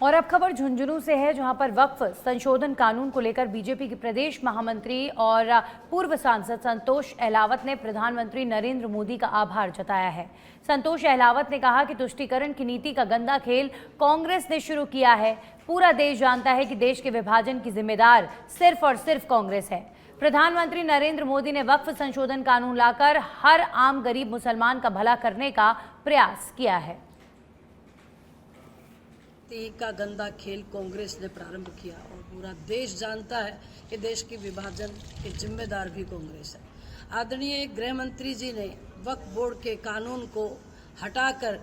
और अब खबर झुंझुनू से है, जहां पर वक्फ संशोधन कानून को लेकर बीजेपी के प्रदेश महामंत्री और पूर्व सांसद संतोष अहलावत ने प्रधानमंत्री नरेंद्र मोदी का आभार जताया है। संतोष अहलावत ने कहा कि तुष्टीकरण की नीति का गंदा खेल कांग्रेस ने शुरू किया है। पूरा देश जानता है कि देश के विभाजन की जिम्मेदार सिर्फ और सिर्फ कांग्रेस है। प्रधानमंत्री नरेंद्र मोदी ने वक्फ संशोधन कानून लाकर हर आम गरीब मुसलमान का भला करने का प्रयास किया है। का गंदा खेल कांग्रेस ने प्रारंभ किया और पूरा देश जानता है कि देश के विभाजन के जिम्मेदार भी कांग्रेस है। आदरणीय गृह मंत्री जी ने वक्फ बोर्ड के कानून को हटाकर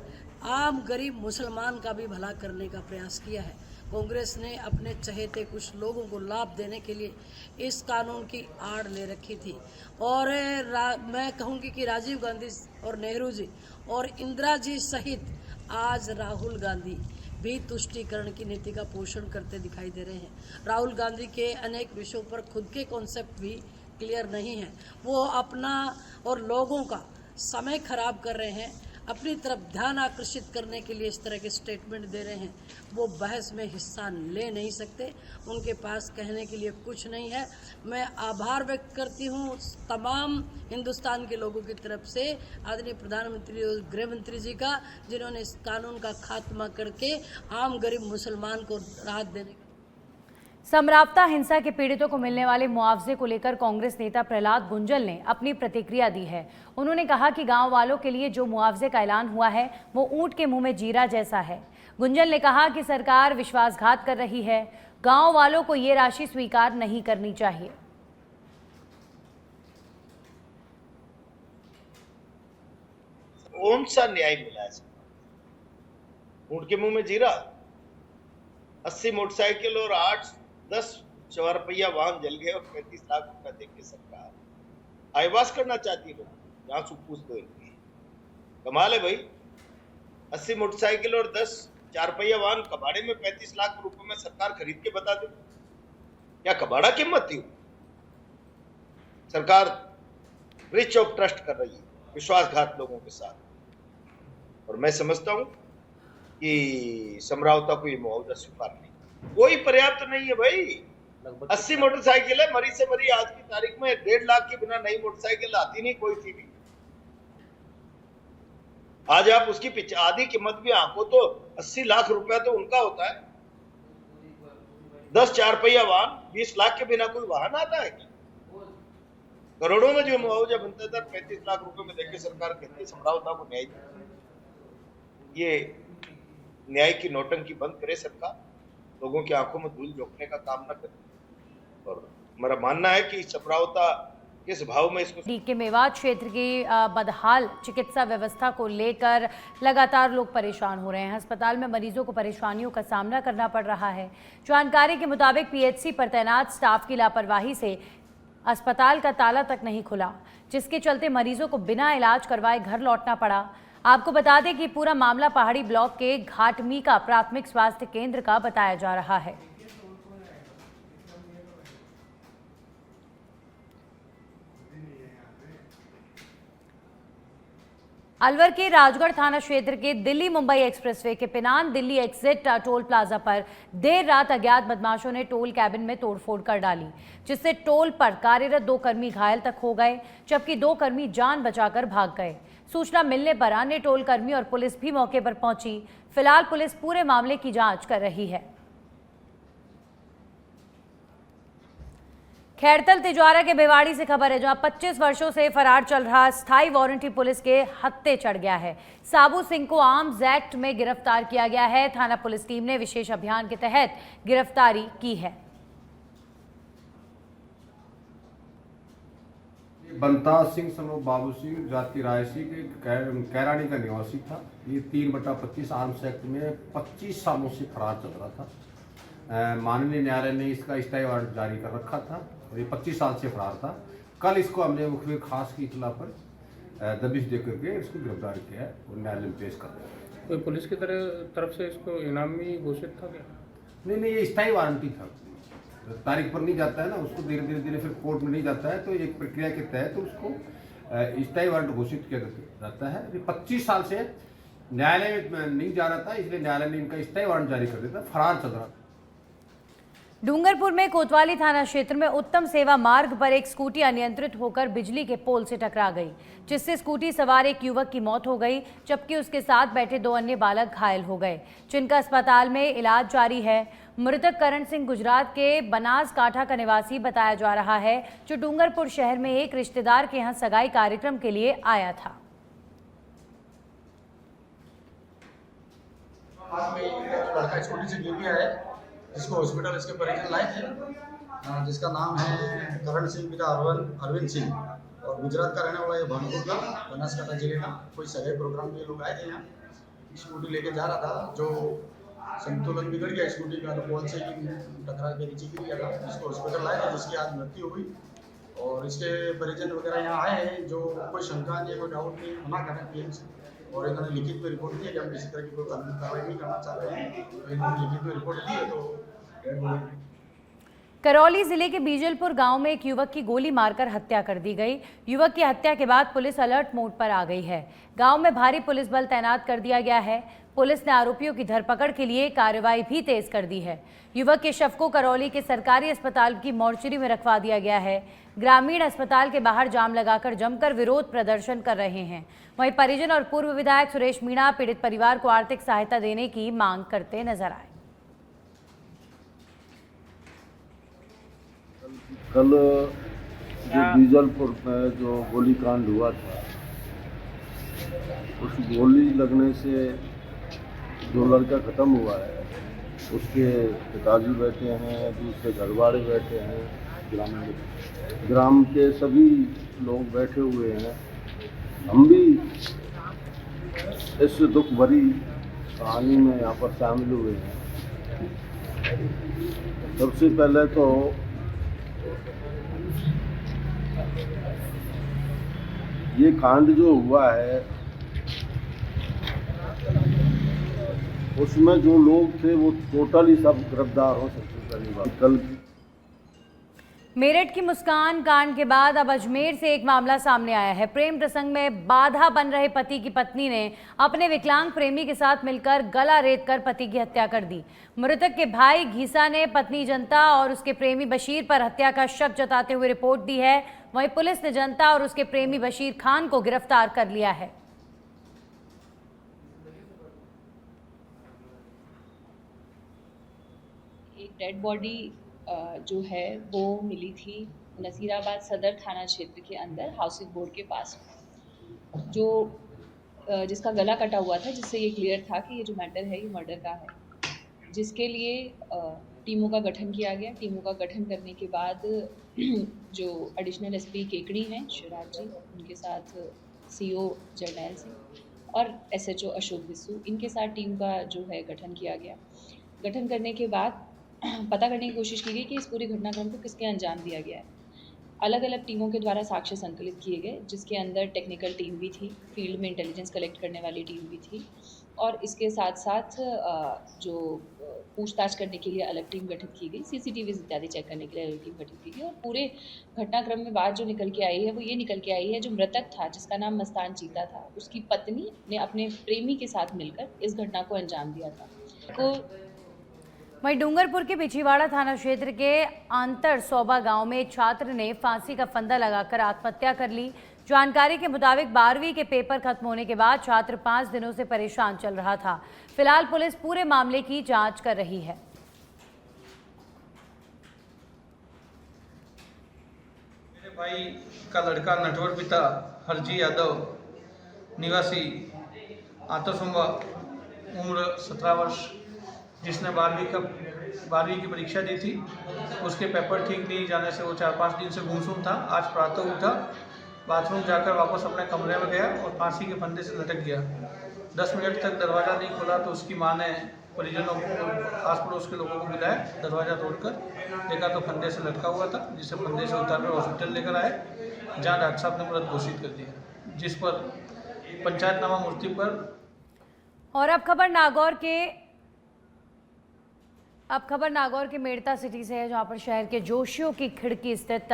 आम गरीब मुसलमान का भी भला करने का प्रयास किया है। कांग्रेस ने अपने चहेते कुछ लोगों को लाभ देने के लिए इस कानून की आड़ ले रखी थी और मैं कहूँगी कि राजीव गांधी और नेहरू जी और इंदिरा जी सहित आज राहुल गांधी भी तुष्टीकरण की नीति का पोषण करते दिखाई दे रहे हैं। राहुल गांधी के अनेक विषयों पर खुद के कॉन्सेप्ट भी क्लियर नहीं है। वो अपना और लोगों का समय खराब कर रहे हैं, अपनी तरफ ध्यान आकर्षित करने के लिए इस तरह के स्टेटमेंट दे रहे हैं। वो बहस में हिस्सा ले नहीं सकते, उनके पास कहने के लिए कुछ नहीं है। मैं आभार व्यक्त करती हूँ तमाम हिंदुस्तान के लोगों की तरफ से आदरणीय प्रधानमंत्री और गृह मंत्री जी का, जिन्होंने इस कानून का खात्मा करके आम गरीब मुसलमान को राहत देने का। समरावता हिंसा के पीड़ितों को मिलने वाले मुआवजे को लेकर कांग्रेस नेता प्रहलाद बुंजल ने अपनी प्रतिक्रिया दी है। उन्होंने कहा कि गांव वालों के लिए जो मुआवजे का ऐलान हुआ है वो ऊंट के मुंह में जीरा जैसा है। गुंजल ने कहा कि सरकार विश्वासघात कर रही है, गांव वालों को ये राशि स्वीकार नहीं करनी चाहिए। कौन सा न्याय मिला है? ऊंट के मुंह में जीरा। 80 मोटरसाइकिल और 8-10 4 वाहन जल गए और 35 लाख रुपए देके सरकार आईवास करना चाहती है। लोग यहाँ से पूछ दो इनकी, कमाल है भाई। 80 मोटरसाइकिल और 10 4 वाहन कबाड़े में 35 लाख रुपए में सरकार खरीद के बता दे, क्या कबाड़ा कीमत थी? सरकार ब्रीच ऑफ ट्रस्ट कर रही है, विश्वासघात लोगों के साथ। और मैं समझता हूं कि समरावता को ये मुआवजा स्वीकार नहीं, कोई पर्याप्त नहीं है भाई। 80 मोटरसाइकिल है, मरी से मरी आज की तारीख में 1.5 लाख के बिना नई मोटरसाइकिल आती नहीं कोई सी भी। आज आप उसकी आधी कीमत भी आंको तो 80 लाख रुपया तो उनका होता है। 10 4 वाहन 20 लाख के बिना कोई वाहन आता है क्या? करोड़ों में जो मुआवजा बनता था 35 लाख रुपए में देके सरकार कहती है समरावता को न्याय। ये न्याय की नौटंकी बंद करे सरकार, लोगों की आंखों में धूल झोंकने का काम न करे। और मेरा मानना है कि समरावता किस भाव में इसको के मेवात क्षेत्र की बदहाल चिकित्सा व्यवस्था को लेकर लगातार लोग परेशान हो रहे हैं। अस्पताल में मरीजों को परेशानियों का सामना करना पड़ रहा है। जानकारी के मुताबिक पीएचसी पर तैनात स्टाफ की लापरवाही से अस्पताल का ताला तक नहीं खुला, जिसके चलते मरीजों को बिना इलाज करवाए घर लौटना पड़ा। आपको बता दें कि पूरा मामला पहाड़ी ब्लॉक के घाटमीका प्राथमिक स्वास्थ्य केंद्र का बताया जा रहा है। अलवर के राजगढ़ थाना क्षेत्र के दिल्ली मुंबई एक्सप्रेसवे के Pinan Delhi exit toll plaza पर देर रात अज्ञात बदमाशों ने टोल कैबिन में तोड़फोड़ कर डाली, जिससे टोल पर कार्यरत 2 कर्मी घायल तक हो गए, जबकि 2 कर्मी जान बचाकर भाग गए। सूचना मिलने पर अन्य टोल कर्मी और पुलिस भी मौके पर पहुंची। फिलहाल पुलिस पूरे मामले की जांच कर रही है। खैरतल तिजवारा के भिवाड़ी से खबर है, जहां 25 वर्षों से फरार चल रहा स्थायी वारंटी पुलिस के हत्थे चढ़ गया है। साबू सिंह को आर्म्स एक्ट में गिरफ्तार किया गया है। थाना पुलिस टीम ने विशेष अभियान के तहत गिरफ्तारी की है। बंता सिंह सनो बाबू सिंह जाति रायसी के कैरानी का निवासी था। ये 3/25 आर्म्स एक्ट में 25 सालों से फरार चल रहा था। माननीय न्यायालय ने इसका स्थायी वारंट जारी कर रखा था और ये 25 साल से फरार था। कल इसको हमने मुखबिर खास की इतला पर दबिश देकर के इसको गिरफ्तार किया है और न्यायालय में पेश कर दिया। कोई पुलिस की तरफ से इसको इनामी घोषित था क्या? नहीं, ये स्थायी वारंटी था। तारीख पर नहीं जाता है ना, उसको धीरे धीरे फिर कोर्ट में नहीं जाता है, तो एक प्रक्रिया के तहत तो उसको स्थायी वारंट घोषित किया जाता है। 25 साल से न्यायालय में नहीं जा रहा था, इसलिए न्यायालय ने इनका स्टे वारंट जारी कर दिया था। फरार चल रहा था। डूंगरपुर में कोतवाली थाना क्षेत्र में उत्तम सेवा मार्ग पर एक स्कूटी अनियंत्रित होकर बिजली के पोल से टकरा गई, जिससे स्कूटी सवार एक युवक की मौत हो गई, जबकि उसके साथ बैठे 2 अन्य बालक घायल हो गए, जिनका अस्पताल में इलाज जारी है। मृतक करण सिंह गुजरात के बनासकाठा का निवासी बताया जा रहा है, जो डूंगरपुर शहर में एक रिश्तेदार के यहाँ सगाई कार्यक्रम के लिए आया था। लड़का स्कूटी से गिर गया है, जिसको हॉस्पिटल इसके परिजन लाए थे, जिसका नाम है करण सिंह पिता अरविंद सिंह, और गुजरात का रहने वाला ये भानपुर का, बनासकाठा जिले का। कोई सगाई प्रोग्राम में लोग आए थे यहाँ, स्कूटी लेके जा रहा था, जो संतुलन बिगड़ गया स्कूटी का, तो पोल से टकरा के नीचे गिर गया था, जिसको हॉस्पिटल लाए थे, जिसकी आज मृत्यु हुई। और इसके परिजन वगैरह यहाँ आए हैं, जो कोई शंका नहीं है, कोई डाउट नहीं, मना कर रहे हैं पीएम से, और इन्होंने लिखित में रिपोर्ट दी है कि हम किसी तरह की कोई कानूनी कार्रवाई नहीं करना चाह रहे हैं, तो इन्होंने लिखित में रिपोर्ट दी है। तो करौली जिले के बीजलपुर गांव में एक युवक की गोली मारकर हत्या कर दी गई। युवक की हत्या के बाद पुलिस अलर्ट मोड पर आ गई है। गांव में भारी पुलिस बल तैनात कर दिया गया है। पुलिस ने आरोपियों की धरपकड़ के लिए कार्रवाई भी तेज कर दी है। युवक के शव को करौली के सरकारी अस्पताल की मोर्चरी में रखवा दिया गया है। ग्रामीण अस्पताल के बाहर जाम लगाकर जमकर विरोध प्रदर्शन कर रहे हैं। वहीं परिजन और पूर्व विधायक सुरेश मीणा पीड़ित परिवार को आर्थिक सहायता देने की मांग करते नजर आए। कल जो बीजलपुर में जो गोलीकांड हुआ था, उस गोली लगने से जो लड़का ख़त्म हुआ है, उसके पिताजी बैठे हैं, दूसरे घरवाले बैठे हैं, ग्राम के सभी लोग बैठे हुए हैं। हम भी इस दुख भरी कहानी में यहाँ पर शामिल हुए हैं। सबसे पहले तो ये कांड जो हुआ है, उसमें जो लोग थे वो टोटली सब गिरफ्तार हो सकते। कल मेरठ की मुस्कान कांड के बाद अब अजमेर से एक मामला सामने आया है। प्रेम प्रसंग में बाधा बन रहे पति की पत्नी ने अपने विकलांग प्रेमी के साथ मिलकर गला रेतकर पति की हत्या कर दी। मृतक के भाई घीसा ने पत्नी जनता और उसके प्रेमी बशीर पर हत्या का शक जताते हुए रिपोर्ट दी है। वहीं पुलिस ने जनता और उसके प्रेमी बशीर खान को गिरफ्तार कर लिया है। एक डेड बॉडी जो है वो मिली थी नसीराबाद सदर थाना क्षेत्र के अंदर हाउसिंग बोर्ड के पास, जो जिसका गला कटा हुआ था, जिससे ये क्लियर था कि ये जो मैटर है ये मर्डर का है। जिसके लिए टीमों का गठन किया गया। टीमों का गठन करने के बाद जो एडिशनल एसपी केकड़ी हैं शिवराज जी, उनके साथ सीओ जर्नैल सिंह और एसएचओ अशोक बिस्सू, इनके साथ टीम का जो है गठन किया गया। गठन करने के बाद पता करने की कोशिश की गई कि इस पूरी घटनाक्रम को किसके अंजाम दिया गया है। अलग अलग टीमों के द्वारा साक्ष्य संकलित किए गए, जिसके अंदर टेक्निकल टीम भी थी, फील्ड में इंटेलिजेंस कलेक्ट करने वाली टीम भी थी, और इसके साथ साथ जो पूछताछ करने के लिए अलग टीम गठित की गई, सीसीटीवीज इत्यादि चेक करने के लिए अलग टीम गठित की गई। और पूरे घटनाक्रम में बात जो निकल के आई है वो ये निकल के आई है, जो मृतक था जिसका नाम मस्तान चीता था, उसकी पत्नी ने अपने प्रेमी के साथ मिलकर इस घटना को अंजाम दिया था। वहीं डूंगरपुर के पिछीवाड़ा थाना क्षेत्र के आंतर सोबा गांव में एक छात्र ने फांसी का फंदा लगाकर आत्महत्या कर ली। जानकारी के मुताबिक 12वीं के पेपर खत्म होने के बाद छात्र 5 दिनों से परेशान चल रहा था। फिलहाल पुलिस पूरे मामले की जांच कर रही है। मेरे भाई का लड़का नटवर पिता हरजी यादव, निवासी आंतरसोबा, उम्र 17 वर्ष, जिसने 12वीं की परीक्षा दी थी, उसके पेपर ठीक नहीं जाने से वो 4-5 दिन से गुमसुम था। आज प्रातः उठा, बाथरूम जाकर वापस अपने कमरे में गया और फांसी के फंदे से लटक गया। 10 मिनट तक दरवाज़ा नहीं खुला तो उसकी मां ने परिजनों को, आस पड़ोस के लोगों को बुलाया। दरवाज़ा तोड़कर देखा तो फंदे से लटका हुआ था, जिसे फंदे से उतारकर हॉस्पिटल लेकर आए, जहाँ डॉक्टर साहब ने मृत घोषित कर दिया, जिस पर पंचायतनामा मूर्ति पर। और अब खबर नागौर के मेड़ता सिटी से है, जहां पर शहर के जोशियों की खिड़की स्थित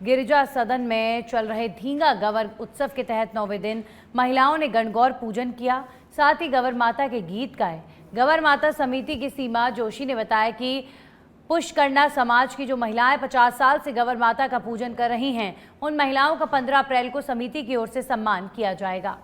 गिरजा सदन में चल रहे धींगा गवर उत्सव के तहत 9वें दिन महिलाओं ने गणगौर पूजन किया। साथ ही गवर माता के गीत गाए। गवर माता समिति की सीमा जोशी ने बताया कि पुष्करना समाज की जो महिलाएं 50 साल से गवर माता का पूजन कर रही हैं, उन महिलाओं का 15 अप्रैल को समिति की ओर से सम्मान किया जाएगा।